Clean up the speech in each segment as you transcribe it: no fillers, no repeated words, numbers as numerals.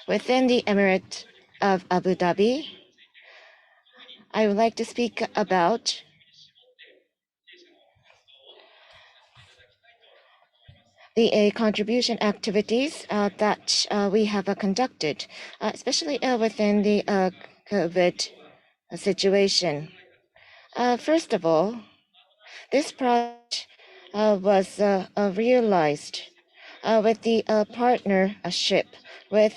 Within the Emirate of Abu Dhabi, I would like to speak about the contribution activities that we have conducted, especially within the COVID situation. First of all, this project was realized with the partnership with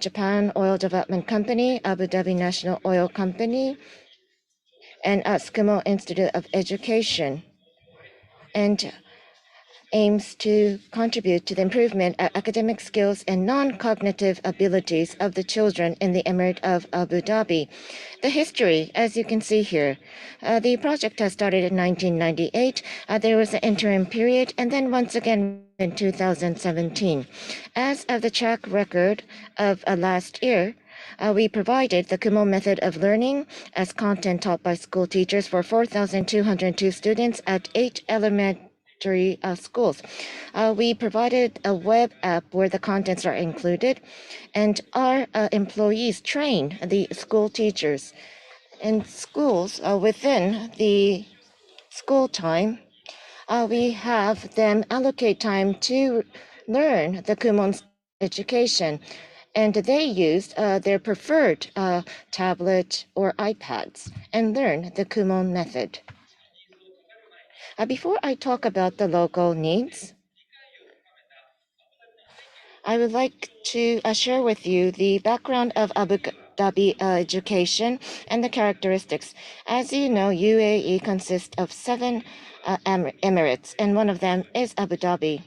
Japan Oil Development Company, Abu Dhabi National Oil Company, and Kumon Institute of Education, and aims to contribute to the improvement of academic skills and non-cognitive abilities of the children in the Emirate of Abu Dhabi. The history, as you can see here, the project has started in 1998. There was an interim period, and then once again in 2017. As of the track record of last year, we provided the Kumon method of learning as content taught by school teachers for 4,202 students at 8 elementary schools. We provided a web app where the contents are included, and our employees train the school teachers. In schools, within the school time, we have them allocate time to learn the Kumon education, and they used their preferred tablet or iPads and learn the Kumon method. Before I talk about the local needs, I would like to share with you the background of Abu Dhabi education and the characteristics. As you know, UAE consists of 7 emirates, and one of them is Abu Dhabi.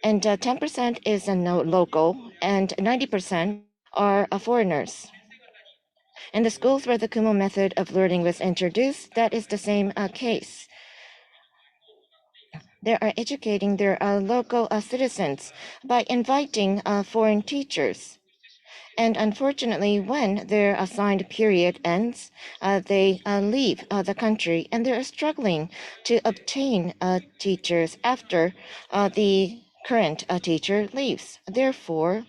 And 10% is no local, and 90% are foreigners. And the schools where the Kumo method of learning was introduced, that is the same case. They are educating their local citizens by inviting foreign teachers. And unfortunately, when their assigned period ends, they leave the country, and they are struggling to obtain teachers after the current teacher leaves. Therefore,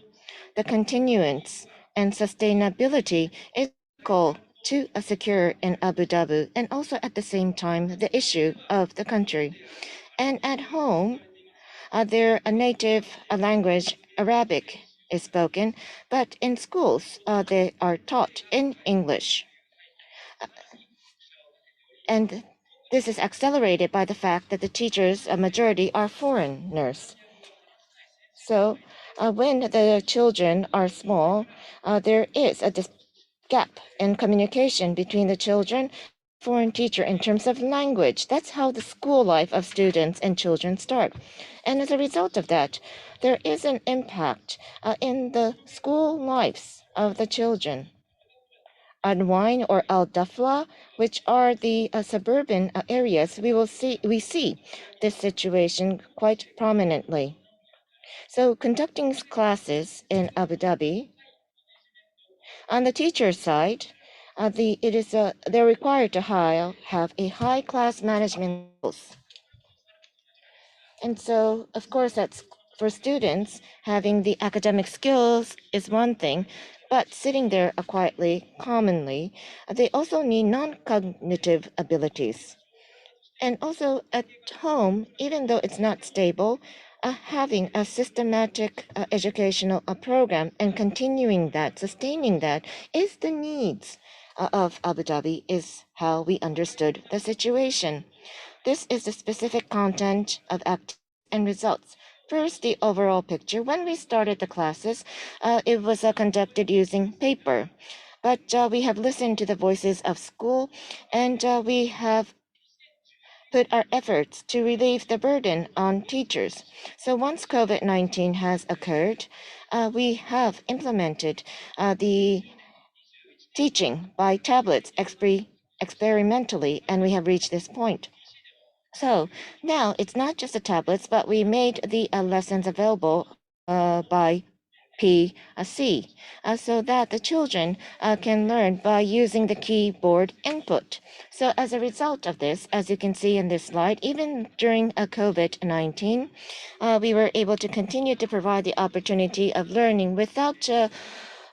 the continuance and sustainability is critical to secure in Abu Dhabi, and also at the same time the issue of the country. And at home, their native language, Arabic, is spoken, but in schools, they are taught in English. And this is accelerated by the fact that the teachers, a majority, are foreigners. So when the children are small, there is a gap in communication between the children foreign teacher in terms of language. That's how the school life of students and children start. And as a result of that, there is an impact in the school lives of the children. Anwine or Al Dafla, which are the suburban areas, we see this situation quite prominently. So conducting classes in Abu Dhabi, on the teacher side, they're required to have a high class management skills. And so, of course, that's for students, having the academic skills is one thing, but sitting there quietly, commonly, they also need non-cognitive abilities. And also at home, even though it's not stable, having a systematic educational program and continuing that, sustaining that, is the needs of Abu Dhabi, is how we understood the situation. This is the specific content of activities and results. First, the overall picture. When we started the classes, it was conducted using paper. But we have listened to the voices of school, and we have put our efforts to relieve the burden on teachers. So once COVID-19 has occurred, we have implemented the teaching by tablets experimentally, and we have reached this point. So now it's not just the tablets, but we made the lessons available by PC, so that the children can learn by using the keyboard input. So as a result of this, as you can see in this slide, even during COVID-19, we were able to continue to provide the opportunity of learning without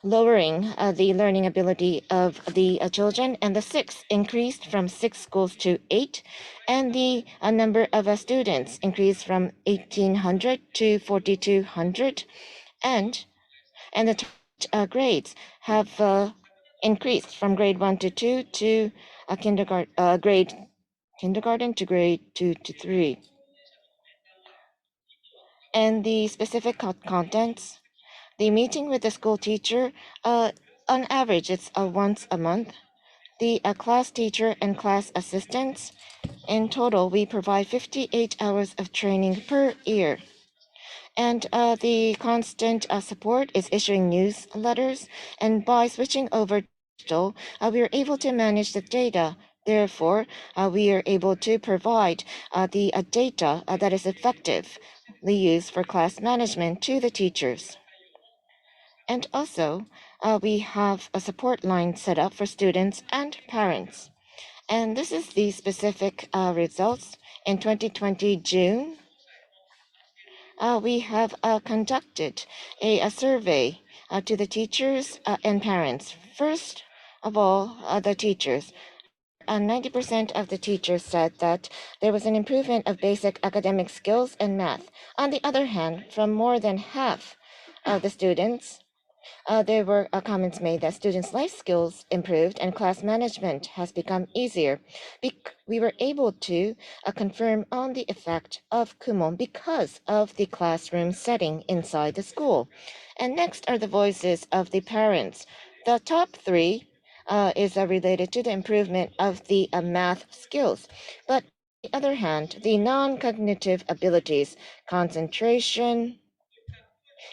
lowering the learning ability of the children. And the six increased from 6 schools to 8, and the number of students increased from 1,800 to 4,200, and the grades have increased from grade 1 to 2 to grade kindergarten to grade 2 to 3. And the specific contents, the meeting with the school teacher, on average, it's once a month. The class teacher and class assistants, in total, we provide 58 hours of training per year. And the constant support is issuing newsletters. And by switching over to digital, we are able to manage the data. Therefore, we are able to provide the data that is effectively used for class management to the teachers. And also, we have a support line set up for students and parents. And this is the specific results. In 2020 June, we have conducted a survey to the teachers and parents. First of all, the teachers. 90% of the teachers said that there was an improvement of basic academic skills and math. On the other hand, from more than half of the students, there were comments made that students' life skills improved and class management has become easier. We were able to confirm on the effect of Kumon because of the classroom setting inside the school. And next are the voices of the parents. The top three is related to the improvement of the math skills. But on the other hand, the non-cognitive abilities, concentration,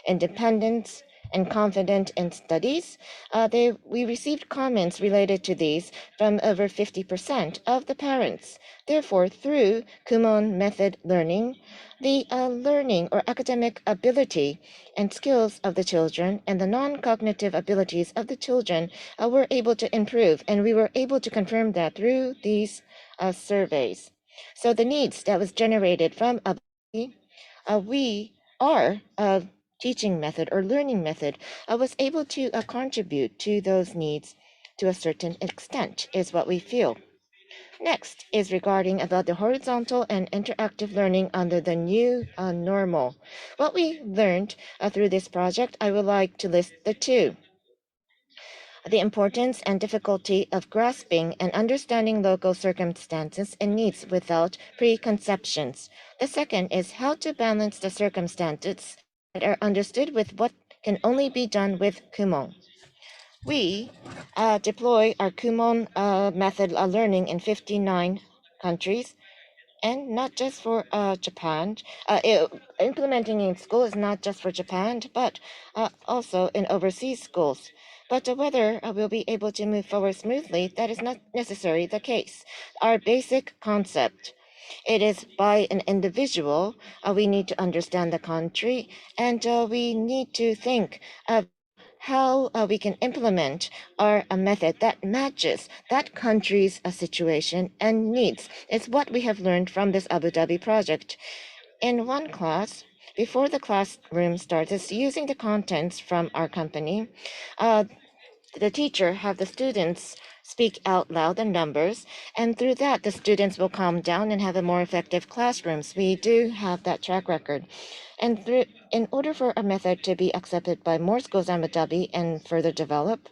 independence, and confident in studies. We received comments related to these from over 50% of the parents. Therefore, through Kumon method learning, the learning or academic ability and skills of the children and the non-cognitive abilities of the children were able to improve, and we were able to confirm that through these surveys. So the needs that was generated from we are teaching method or learning method was able to contribute to those needs to a certain extent, is what we feel. Next is regarding about the horizontal and interactive learning under the new normal. What we learned through this project, I would like to list the two. The importance and difficulty of grasping and understanding local circumstances and needs without preconceptions. The second is how to balance the circumstances that are understood with what can only be done with Kumon. We deploy our Kumon method learning in 59 countries, and not just for Japan. Implementing in school is not just for Japan, but also in overseas schools. But whether we'll be able to move forward smoothly, that is not necessarily the case. Our basic concept, it is by an individual. We need to understand the country, and we need to think of how we can implement our method that matches that country's situation and needs. It's what we have learned from this Abu Dhabi project. In one class, before the classroom starts, it's using the contents from our company. The teacher have the students speak out loud the numbers, and through that the students will calm down and have a more effective classrooms. We do have that track record. And in order for a method to be accepted by more schools in Abu Dhabi and further develop,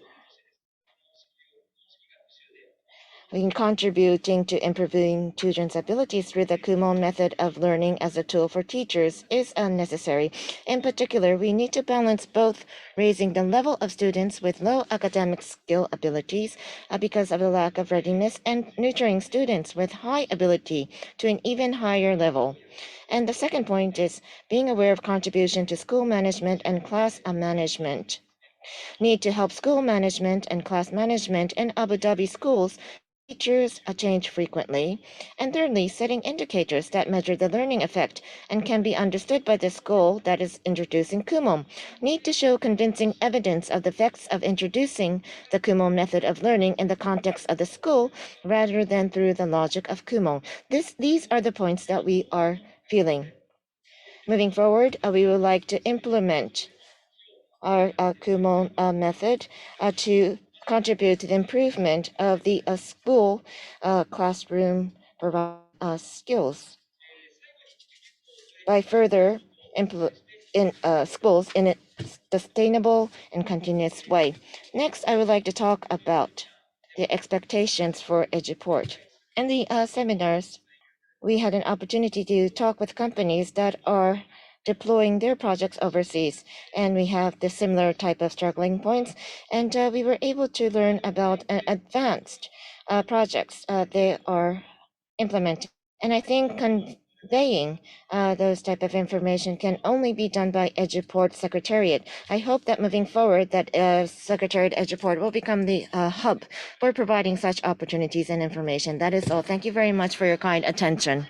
in contributing to improving children's abilities through the Kumon method of learning as a tool for teachers is unnecessary. In particular, we need to balance both raising the level of students with low academic skill abilities because of the lack of readiness and nurturing students with high ability to an even higher level. And the second point is being aware of contribution to school management and class management. Need to help school management and class management in Abu Dhabi schools Teachers change frequently, and thirdly, setting indicators that measure the learning effect and can be understood by the school that is introducing Kumon. Need to show convincing evidence of the effects of introducing the Kumon method of learning in the context of the school rather than through the logic of Kumon. These are the points that we are feeling. Moving forward, we would like to implement our Kumon method to contribute to the improvement of the school classroom skills by further in schools in a sustainable and continuous way. Next, I would like to talk about the expectations for EduPort. In the seminars, we had an opportunity to talk with companies that are deploying their projects overseas, and we have the similar type of struggling points, and we were able to learn about advanced projects they are implementing. And I think conveying those type of information can only be done by EduPort Secretariat. I hope that moving forward, that Secretariat EduPort will become the hub for providing such opportunities and information. That is all. Thank you very much for your kind attention.